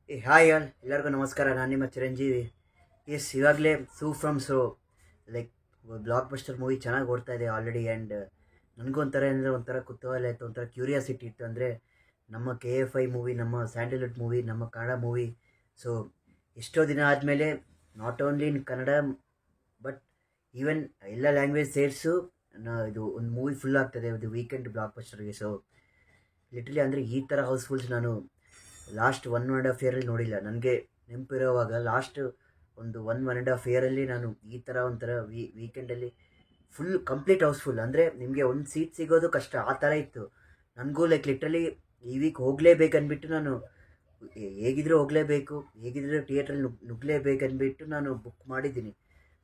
Hi all ಎಲ್ಲರಿಗೂ ನಮಸ್ಕಾರ. ನಾನು ನಿಮ್ಮ ಚಿರಂಜೀವಿ. ಇವಾಗಲೇ Su from So like blockbuster movie ಚೆನ್ನಾಗಿ ಓಡ್ತಾ ಇದೆ ಆಲ್ರೆಡಿ. ಆ್ಯಂಡ್ ನನಗೂ ಒಂಥರ ಕುತೂಹಲ ಇತ್ತು, ಒಂಥರ ಕ್ಯೂರಿಯಾಸಿಟಿ ಇತ್ತು. ಅಂದರೆ ನಮ್ಮ KFI ಮೂವಿ, ನಮ್ಮ ಸ್ಯಾಂಡಲ್ವುಡ್ ಮೂವಿ, ನಮ್ಮ ಕನ್ನಡ ಮೂವಿ. ಸೊ ಎಷ್ಟೋ ದಿನ ಆದಮೇಲೆ not only in Kannada but even ಎಲ್ಲ ಲ್ಯಾಂಗ್ವೇಜ್ ಸೇರಿಸು ಇದು ಒಂದು ಮೂವಿ ಫುಲ್ ಆಗ್ತದೆ ಇದು ವೀಕೆಂಡ್ ಬ್ಲಾಕ್ ಬಸ್ಟರ್ಗೆ. ಸೊ ಲಿಟ್ರಲಿ ಅಂದರೆ ಈ ಥರ ಹೌಸ್ಫುಲ್ಸ್ ನಾನು ಲಾಸ್ಟ್ 1.5 ಇಯರಲ್ಲಿ ನೋಡಿಲ್ಲ. ನನಗೆ ನೆನಪಿರೋವಾಗ ಲಾಸ್ಟ್ ಒಂದು 1.5 ಇಯರಲ್ಲಿ ನಾನು ಈ ಥರ ಒಂಥರ ವೀಕೆಂಡಲ್ಲಿ ಫುಲ್ ಕಂಪ್ಲೀಟ್ ಹೌಸ್ಫುಲ್. ಅಂದರೆ ನಿಮಗೆ ಒಂದು ಸೀಟ್ ಸಿಗೋದು ಕಷ್ಟ, ಆ ಥರ ಇತ್ತು. ನನಗೂ ಲೈಕ್ ಲಿಟ್ರಲಿ ಈ ವೀಕ್ ಹೋಗಲೇಬೇಕನ್ಬಿಟ್ಟು ನಾನು ಹೇಗಿದ್ರೂ ಹೋಗಲೇಬೇಕು, ಹೇಗಿದ್ರೂ ಥಿಯೇಟ್ರಲ್ಲಿ ನುಗ್ಗಲೇಬೇಕನ್ಬಿಟ್ಟು ನಾನು ಬುಕ್ ಮಾಡಿದ್ದೀನಿ.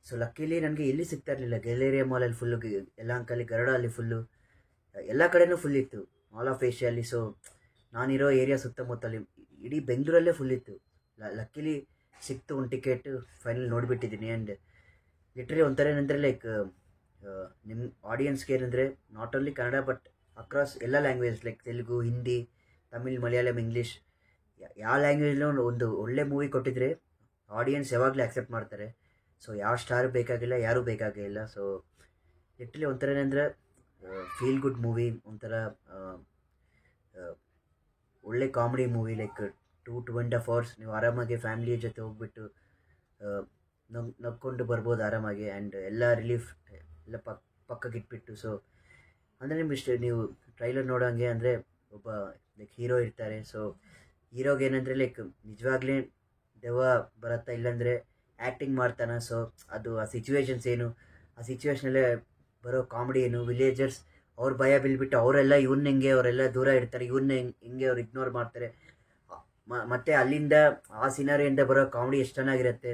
ಸೊ ಲಕ್ಕಿಲಿ ನನಗೆ ಎಲ್ಲಿ ಸಿಗ್ತಾ ಇರಲಿಲ್ಲ. ಗೆಲೇರಿಯಾ ಮಾಲಲ್ಲಿ ಫುಲ್ಲು, ಯಲಹಂಕಲ್ಲಿ ಗರುಡ ಅಲ್ಲಿ ಫುಲ್ಲು, ಎಲ್ಲ ಕಡೆನೂ ಫುಲ್ ಇತ್ತು, ಮಾಲ್ ಆಫ್ ಏಷ್ಯಲ್ಲಿ. ಸೊ ನಾನಿರೋ ಏರಿಯಾ ಸುತ್ತಮುತ್ತಲಿ ಇಡೀ ಬೆಂಗಳೂರಲ್ಲೇ ಫುಲ್ ಇತ್ತು. ಲಕ್ಕಿಲಿ ಸಿಕ್ತು ಒಂದು ಟಿಕೆಟ್, ಫೈನಲ್ ನೋಡಿಬಿಟ್ಟಿದ್ದೀನಿ. ಆ್ಯಂಡ್ ಲಿಟ್ರಲಿ ಒಂಥರ ಏನಂದರೆ ಲೈಕ್ ನಿಮ್ಮ ಆಡಿಯನ್ಸ್ಗೆ ಏನಂದರೆ not only Kannada but across ಎಲ್ಲ language like Telugu, Hindi, Tamil, Malayalam, English, ಯಾವ ಲ್ಯಾಂಗ್ವೇಜ್ನೂ ಒಂದು ಒಳ್ಳೆ ಮೂವಿ ಕೊಟ್ಟಿದ್ರೆ ಆಡಿಯನ್ಸ್ ಯಾವಾಗಲೂ ಆಕ್ಸೆಪ್ಟ್ ಮಾಡ್ತಾರೆ. ಸೊ ಯಾವ ಸ್ಟಾರ್ ಬೇಕಾಗಿಲ್ಲ, ಯಾರೂ ಬೇಕಾಗಿಲ್ಲ. ಸೊ ಲಿಟ್ರಲಿ ಒಂಥರ ಏನಂದರೆ ಫೀಲ್ ಗುಡ್ ಮೂವಿ, ಒಂಥರ ಒಳ್ಳೆ ಕಾಮಿಡಿ ಮೂವಿ. ಲೈಕ್ 2.5 hours ನೀವು ಆರಾಮಾಗಿ ಫ್ಯಾಮಿಲಿ ಜೊತೆ ಹೋಗ್ಬಿಟ್ಟು ನಕ್ಕೊಂಡು ಬರ್ಬೋದು ಆರಾಮಾಗಿ. ಆ್ಯಂಡ್ ಎಲ್ಲ ರಿಲೀಫ್ ಎಲ್ಲ ಪಕ್ಕಕ್ಕಿಟ್ಬಿಟ್ಟು. ಸೊ ಅಂದರೆ ನಿಮ್ಗೆ ಇಷ್ಟ, ನೀವು ಟ್ರೈಲರ್ ನೋಡೋಂಗೆ ಅಂದರೆ ಒಬ್ಬ ಲೈಕ್ ಹೀರೋ ಇರ್ತಾರೆ. ಸೊ ಹೀರೋಗೆ ಏನಂದರೆ ಲೈಕ್ ನಿಜವಾಗ್ಲೇ ದೆವ್ವ ಬರುತ್ತಾ ಇಲ್ಲಾಂದರೆ ಆ್ಯಕ್ಟಿಂಗ್ ಮಾಡ್ತಾನೆ. ಸೊ ಅದು ಆ ಸಿಚುವೇಶನ್ಸ್ ಏನು, ಆ ಸಿಚುವೇಶನಲ್ಲೇ ಬರೋ ಕಾಮಿಡಿ ಏನು, ವಿಲೇಜರ್ಸ್ ಅವ್ರ ಭಯ ಬೀಳ್ಬಿಟ್ಟು ಅವರೆಲ್ಲ ಇವನ್ನ ಹೆಂಗೆ ಅವರೆಲ್ಲ ದೂರ ಇಡ್ತಾರೆ, ಇವನ್ನ ಹೆಂಗೆ ಅವ್ರು ಇಗ್ನೋರ್ ಮಾಡ್ತಾರೆ. ಮತ್ತು ಅಲ್ಲಿಂದ ಆ ಸಿನಾರಿಯಿಂದ ಬರೋ ಕಾಮಿಡಿ ಎಷ್ಟು ಚೆನ್ನಾಗಿರುತ್ತೆ.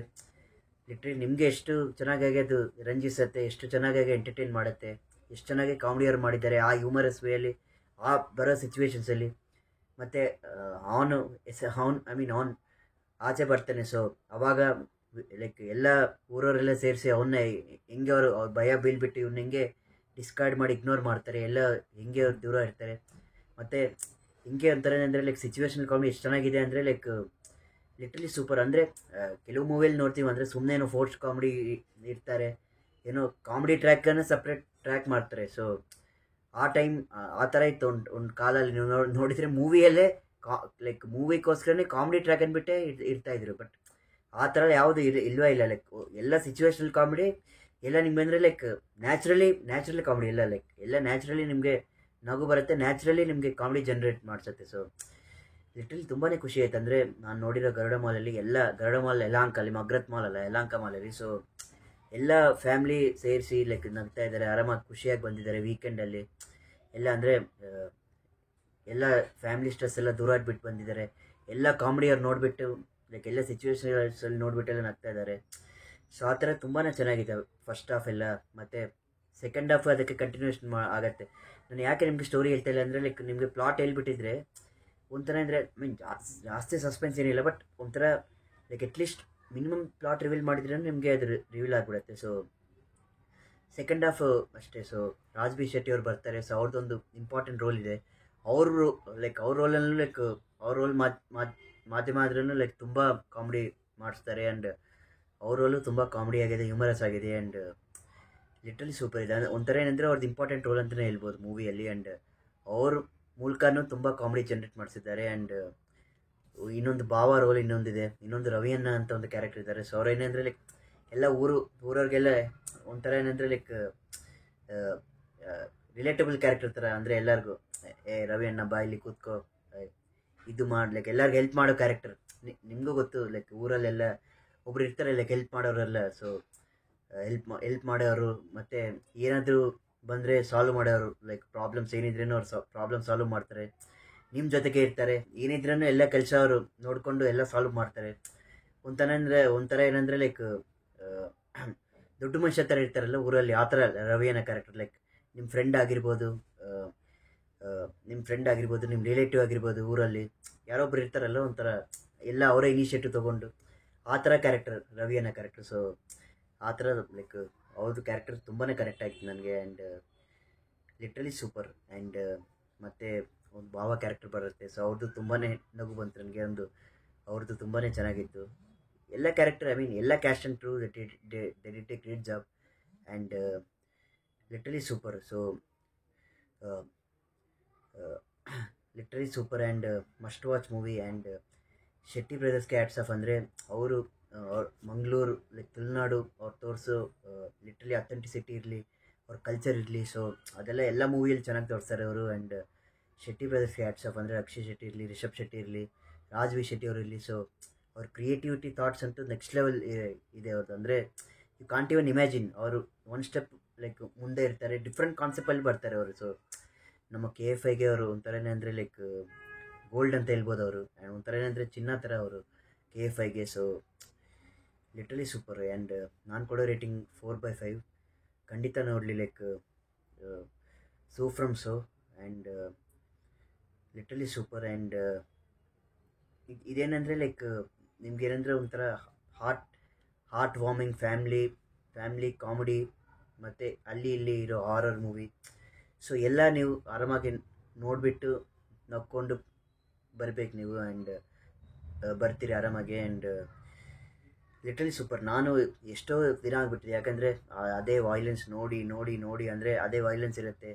ಲಿಟ್ರಲಿ ನಿಮಗೆ ಎಷ್ಟು ಚೆನ್ನಾಗಿ ಅದು ರಂಜಿಸುತ್ತೆ, ಎಷ್ಟು ಚೆನ್ನಾಗಿ ಎಂಟರ್ಟೈನ್ ಮಾಡುತ್ತೆ, ಎಷ್ಟು ಚೆನ್ನಾಗಿ ಕಾಮಿಡಿ ಅವ್ರು ಮಾಡಿದ್ದಾರೆ ಆ ಹ್ಯೂಮರಸ್ ವೇಯಲ್ಲಿ, ಆ ಬರೋ ಸಿಚುವೇಶನ್ಸಲ್ಲಿ. ಮತ್ತು ಅವನು ಅವನು ಆಚೆ ಬರ್ತಾನೆ. ಸೊ ಅವಾಗ ಲೈಕ್ ಎಲ್ಲ ಊರವರೆಲ್ಲ ಸೇರಿಸಿ ಅವನ್ನ ಹೆಂಗೆ ಅವ್ರ ಭಯ ಬೀಳ್ಬಿಟ್ಟು ಇವನ್ನ ಹೆಂಗೆ ಡಿಸ್ಕಾರ್ಡ್ ಮಾಡಿ ಇಗ್ನೋರ್ ಮಾಡ್ತಾರೆ, ಎಲ್ಲ ಹೆಂಗೆ ಅವ್ರು ದೂರ ಇರ್ತಾರೆ. ಮತ್ತು ಹಿಂಗೆ ಅಂತಾರೆ ಅಂದರೆ ಲೈಕ್ ಸಿಚುವೇಶನ್ ಕಾಮಿಡಿ ಎಷ್ಟು ಚೆನ್ನಾಗಿದೆ ಅಂದರೆ ಲೈಕ್ ಲಿಟ್ರಲಿ ಸೂಪರ್. ಅಂದರೆ ಕೆಲವು ಮೂವಿಯಲ್ಲಿ ನೋಡ್ತೀವಿ ಅಂದರೆ ಸುಮ್ಮನೆ ಏನೋ ಫೋರ್ಸ್ ಕಾಮಿಡಿ ಇರ್ತಾರೆ, ಏನೋ ಕಾಮಿಡಿ ಟ್ರ್ಯಾಕನ್ನು ಸಪ್ರೇಟ್ ಟ್ರ್ಯಾಕ್ ಮಾಡ್ತಾರೆ. ಸೊ ಆ ಟೈಮ್ ಆ ಥರ ಇತ್ತು ಒಂದು ಕಾಲಲ್ಲಿ. ನೀವು ನೋಡಿದರೆ ಮೂವಿಯಲ್ಲೇ ಲೈಕ್ ಮೂವಿಗೋಸ್ಕರನೇ ಕಾಮಿಡಿ ಟ್ರ್ಯಾಕ್ ಅಂದ್ಬಿಟ್ಟೆ ಇರ್ತಾಯಿದ್ರು. ಬಟ್ ಆ ಥರ ಯಾವುದು ಇಲ್ವೇ ಇಲ್ಲ. ಲೈಕ್ ಎಲ್ಲ ಸಿಚುವೇಶನಲ್ ಕಾಮಿಡಿ, ಎಲ್ಲ ನಿಮ್ಗೆ ಅಂದರೆ ಲೈಕ್ ನ್ಯಾಚುರಲಿ ಕಾಮಿಡಿ, ಎಲ್ಲ ಲೈಕ್ ಎಲ್ಲ ನ್ಯಾಚುರಲಿ ನಿಮಗೆ ನಗು ಬರುತ್ತೆ, ನ್ಯಾಚುರಲಿ ನಿಮಗೆ ಕಾಮಿಡಿ ಜನ್ರೇಟ್ ಮಾಡಿಸುತ್ತೆ. ಸೊ ಲಿಟ್ರಲಿ ತುಂಬಾ ಖುಷಿ ಆಯ್ತು. ಅಂದರೆ ನಾನು ನೋಡಿರೋ ಗರುಡ ಮಾಲಲ್ಲಿ, ಗರುಡ ಮಾಲ್ ಯಲಹಂಕಲ್ಲಿ, ಮಗ್ರತ್ ಮಾಲ್ ಅಲ್ಲ ಯಲಹಂಕ ಮಾಲಲ್ಲಿ. ಸೊ ಎಲ್ಲ ಫ್ಯಾಮ್ಲಿ ಸೇರಿಸಿ ಲೈಕ್ ನಗ್ತಾ ಇದ್ದಾರೆ, ಆರಾಮಾಗಿ ಖುಷಿಯಾಗಿ ಬಂದಿದ್ದಾರೆ ವೀಕೆಂಡಲ್ಲಿ ಎಲ್ಲ. ಅಂದರೆ ಎಲ್ಲ ಫ್ಯಾಮಿಲಿ ಸ್ಟ್ರೆಸ್ ಎಲ್ಲ ದೂರ ಆಗಿಬಿಟ್ಟು ಬಂದಿದ್ದಾರೆ. ಎಲ್ಲ ಕಾಮಿಡಿ ಅವ್ರು ನೋಡಿಬಿಟ್ಟು ಲೈಕ್ ಎಲ್ಲ ಸಿಚುವೇಶನ್ಸಲ್ಲಿ ನೋಡಿಬಿಟ್ಟೆಲ್ಲ ನಗ್ತಾ ಇದ್ದಾರೆ. ಸೊ ಆ ಥರ ತುಂಬಾ ಚೆನ್ನಾಗಿದೆ ಫಸ್ಟ್ ಹಾಫ್ ಎಲ್ಲ. ಮತ್ತು ಸೆಕೆಂಡ್ ಹಾಫ್ ಅದಕ್ಕೆ ಕಂಟಿನ್ಯೂಷನ್ ಆಗುತ್ತೆ. ನಾನು ಯಾಕೆ ನಿಮಗೆ ಸ್ಟೋರಿ ಹೇಳ್ತಾ ಇಲ್ಲ ಅಂದರೆ ಲೈಕ್ ನಿಮಗೆ ಪ್ಲಾಟ್ ಹೇಳ್ಬಿಟ್ಟಿದ್ರೆ ಒಂಥರ ಅಂದರೆ ಜಾಸ್ತಿ ಸಸ್ಪೆನ್ಸ್ ಏನಿಲ್ಲ, ಬಟ್ ಒಂಥರ like at least minimum plot reveal ಮಾಡಿದ್ರೆ ನಿಮಗೆ ಅದು ರಿವೀಲ್ ಆಗಿಬಿಡುತ್ತೆ. ಸೊ ಸೆಕೆಂಡ್ ಹಾಫ್ ಅಷ್ಟೇ. ಸೊ ರಾಜ್ ಬಿ ಶೆಟ್ಟಿ ಅವ್ರು ಬರ್ತಾರೆ. ಸೊ ಅವ್ರದ್ದೊಂದು ಇಂಪಾರ್ಟೆಂಟ್ ರೋಲ್ ಇದೆ. ಅವರು ಲೈಕ್ ಅವ್ರ ರೋಲಲ್ಲೂ ಲೈಕ್ ಅವ್ರ ರೋಲ್ ಮಾಧ್ಯಮ ಆದ್ರೂ ಲೈಕ್ ತುಂಬ ಕಾಮಿಡಿ ಮಾಡಿಸ್ತಾರೆ. ಆ್ಯಂಡ್ ಅವ್ರ ರೋಲು ತುಂಬ ಕಾಮಿಡಿ ಆಗಿದೆ, ಹ್ಯೂಮರಸ್ ಆಗಿದೆ. ಆ್ಯಂಡ್ ಲಿಟ್ರಲಿ ಸೂಪರ್ ಇದೆ. ಒಂಥರ ಏನಂದರೆ ಅವ್ರದ್ದು ಇಂಪಾರ್ಟೆಂಟ್ ರೋಲ್ ಅಂತಲೇ ಹೇಳ್ಬೋದು ಮೂವಿಯಲ್ಲಿ. ಆ್ಯಂಡ್ ಅವ್ರ ಮೂಲಕನೂ ತುಂಬ ಕಾಮಿಡಿ ಜನ್ರೇಟ್ ಮಾಡಿಸಿದ್ದಾರೆ. ಆ್ಯಂಡ್ ಇನ್ನೊಂದು ಭಾವ ರೋಲ್ ಇನ್ನೊಂದಿದೆ, ಇನ್ನೊಂದು ರವಿಯನ್ನ ಅಂತ ಒಂದು ಕ್ಯಾರೆಕ್ಟರ್ ಇದ್ದಾರೆ. ಸೊ ಅವ್ರು ಏನಂದರೆ ಲೈಕ್ ಎಲ್ಲ ಊರವ್ರಿಗೆಲ್ಲ ಒಂಥರ ಏನಂದರೆ ಲೈಕ್ ರಿಲೇಟಬಲ್ ಕ್ಯಾರೆಕ್ಟರ್ ಥರ. ಅಂದರೆ ಎಲ್ಲರಿಗೂ ರವಿಯನ್ನ ಬಾ ಇಲ್ಲಿ ಕೂತ್ಕೋ, ಇದು ಮಾಡಿ ಲೈಕ್ ಎಲ್ಲರಿಗೂ ಹೆಲ್ಪ್ ಮಾಡೋ ಕ್ಯಾರೆಕ್ಟರ್. ನಿಮಗೂ ಗೊತ್ತು ಲೈಕ್ ಊರಲ್ಲೆಲ್ಲ ಒಬ್ರು ಇರ್ತಾರೆ ಲೈಕ್ ಹೆಲ್ಪ್ ಮಾಡೋರೆಲ್ಲ. ಸೊ ಹೆಲ್ಪ್ ಮಾಡೋರು, ಮತ್ತು ಏನಾದರೂ ಬಂದರೆ ಸಾಲ್ವ್ ಮಾಡೋರು, ಲೈಕ್ ಪ್ರಾಬ್ಲಮ್ಸ್ ಏನಿದ್ರೇನೋ ಅವ್ರು ಪ್ರಾಬ್ಲಮ್ ಸಾಲ್ವ್ ಮಾಡ್ತಾರೆ, ನಿಮ್ಮ ಜೊತೆಗೆ ಇರ್ತಾರೆ. ಏನಿದ್ರೂ ಎಲ್ಲ ಕೆಲಸ ಅವರು ನೋಡಿಕೊಂಡು ಎಲ್ಲ ಸಾಲ್ವ್ ಮಾಡ್ತಾರೆ. ಒಂಥರ ಏನಂದರೆ ಲೈಕ್ ದೊಡ್ಡ ಮನುಷ್ಯ ಥರ ಇರ್ತಾರಲ್ಲ ಊರಲ್ಲಿ, ಆ ಥರ ರವಿಯನ್ನ ಕ್ಯಾರೆಕ್ಟರ್. ಲೈಕ್ ನಿಮ್ಮ ಫ್ರೆಂಡ್ ಆಗಿರ್ಬೋದು, ನಿಮ್ಮ ರಿಲೇಟಿವ್ ಆಗಿರ್ಬೋದು, ಊರಲ್ಲಿ ಯಾರೊಬ್ರು ಇರ್ತಾರಲ್ಲ ಒಂಥರ ಎಲ್ಲ ಅವರೇ ಇನಿಷಿಯೇಟಿವ್ ತೊಗೊಂಡು, ಆ ಥರ ಕ್ಯಾರೆಕ್ಟರ್ ರವಿಯನ್ನ ಕ್ಯಾರೆಕ್ಟರ್. ಸೊ ಆ ಥರ ಲೈಕ್ ಅವ್ರದ್ದು ಕ್ಯಾರೆಕ್ಟರ್ ತುಂಬಾ ಕನೆಕ್ಟ್ ಆಗಿತ್ತು ನನಗೆ. And literally super. ಆ್ಯಂಡ್ ಮತ್ತು ಒಂದು ಭಾವ ಕ್ಯಾರೆಕ್ಟರ್ ಬರುತ್ತೆ. ಸೊ ಅವ್ರದ್ದು ತುಂಬಾ ನಗು ಬಂತು ನನಗೆ. ಒಂದು ಅವ್ರದ್ದು ತುಂಬಾ ಚೆನ್ನಾಗಿತ್ತು. ಎಲ್ಲ ಕ್ಯಾರೆಕ್ಟರ್, ಐ ಮೀನ್ ಎಲ್ಲ cast and crew they did a great job and literally super. So literally super and must watch movie. And Shetty ಬ್ರದರ್ಸ್ಗೆ ಹ್ಯಾಟ್ಸ್ ಆಫ್. ಅಂದರೆ ಅವರು ಮಂಗಳೂರು ಲೈಕ್ ತುಳುನಾಡು ಅವ್ರು ತೋರಿಸೋ ಲಿಟ್ರಲಿ ಅಥೆಂಟಿಸಿಟಿ ಇರಲಿ, ಅವ್ರ ಕಲ್ಚರ್ ಇರಲಿ, ಸೊ ಅದೆಲ್ಲ ಎಲ್ಲ ಮೂವಿಯಲ್ಲಿ ಚೆನ್ನಾಗಿ ತೋರಿಸ್ತಾರೆ ಅವರು. ಆ್ಯಂಡ್ ಶೆಟ್ಟಿ ಬ್ರದರ್ಸ್ಗೆ ಹ್ಯಾಟ್ಸ್ ಆಫ್. ಅಂದರೆ ಅಕ್ಷಯ್ ಶೆಟ್ಟಿ ಇರಲಿ, ರಿಷಬ್ ಶೆಟ್ಟಿ ಇರಲಿ, ರಾಜ್ವಿ ಶೆಟ್ಟಿ ಅವರು ಇರಲಿ, ಸೊ ಅವ್ರ ಕ್ರಿಯೇಟಿವಿಟಿ ಥಾಟ್ಸ್ ಅಂತೂ ನೆಕ್ಸ್ಟ್ ಲೆವೆಲ್ ಇದೆ ಅವ್ರದ್ದು. ಅಂದರೆ ಯು ಕಾಂಟ್ ಇವನ್ ಇಮ್ಯಾಜಿನ್. ಅವರು ಒನ್ ಸ್ಟೆಪ್ ಲೈಕ್ ಮುಂದೆ ಇರ್ತಾರೆ, ಡಿಫ್ರೆಂಟ್ ಕಾನ್ಸೆಪ್ಟಲ್ಲಿ ಬರ್ತಾರೆ ಅವರು. ಸೊ ನಮ್ಮ KFIಗೆ ಅವರು ಒಂಥರನೇ ಅಂದರೆ ಲೈಕ್ ಗೋಲ್ಡ್ ಅಂತ ಹೇಳ್ಬೋದು ಅವರು. ಆ್ಯಂಡ್ ಒಂಥರನೇ ಅಂದರೆ ಚಿನ್ನ ಥರ ಅವರು KFIಗೆ. So literally super. ಆ್ಯಂಡ್ ನಾನು ಕೊಡೋ ರೇಟಿಂಗ್ 4/5. ಖಂಡಿತ ನೋಡಲಿ, like Su from So. And literally super. And ಇದೇನೆಂದರೆ ಲೈಕ್ ನಿಮ್ಗೇನೆಂದರೆ ಒಂಥರ ಹಾರ್ಟ್ ವಾರ್ಮಿಂಗ್ ಫ್ಯಾಮ್ಲಿ ಕಾಮಿಡಿ ಮತ್ತು ಅಲ್ಲಿ ಇಲ್ಲಿ ಇರೋ ಹಾರರ್ ಮೂವಿ. ಸೊ ಎಲ್ಲ ನೀವು ಆರಾಮಾಗಿ ನೋಡಿಬಿಟ್ಟು ನಕ್ಕೊಂಡು ಬರಬೇಕು ನೀವು. ಆ್ಯಂಡ್ ಬರ್ತೀರಿ ಆರಾಮಾಗಿ. And literally super. ನಾನು ಎಷ್ಟೋ ದಿನ ಆಗಿಬಿಟ್ಟಿದೆ, ಯಾಕಂದರೆ ಅದೇ ವಾಯ್ಲೆನ್ಸ್ ನೋಡಿ ಅಂದರೆ ಅದೇ ವಾಯ್ಲೆನ್ಸ್ ಇರುತ್ತೆ.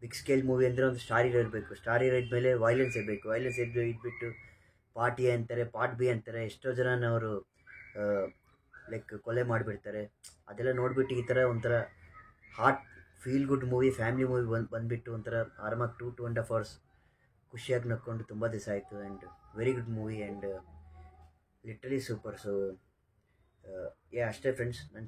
ಬಿಗ್ ಸ್ಕೇಲ್ ಮೂವಿ ಅಂದರೆ ಒಂದು ಸ್ಟಾರ್ ಹೀರೋ ಇರಬೇಕು, ಸ್ಟಾರ್ ಹೀರೋ ಇದ್ಮೇಲೆ ವಾಯ್ಲೆನ್ಸ್ ಇರಬೇಕು, ವಾಯ್ಲೆನ್ಸ್ ಇದ್ಬಿಟ್ಟು ಪಾರ್ಟ್ ಎ ಅಂತಾರೆ, ಪಾರ್ಟ್ ಬಿ ಅಂತಾರೆ, ಎಷ್ಟೋ ಜನನ ಅವರು ಲೈಕ್ ಕೊಲೆ ಮಾಡಿಬಿಡ್ತಾರೆ. ಅದೆಲ್ಲ ನೋಡಿಬಿಟ್ಟು ಈ ಥರ ಒಂಥರ heart feel good movie, family movie ಬಂದುಬಿಟ್ಟು ಒಂಥರ ಆರಾಮಾಗಿ 2.5 hours ಖುಷಿಯಾಗಿ ನಕ್ಕೊಂಡು ತುಂಬ ದಿವಸ ಆಯಿತು. And very good movie. And literally super. So ಅಷ್ಟೇ ಫ್ರೆಂಡ್ಸ್. ನನ್ನ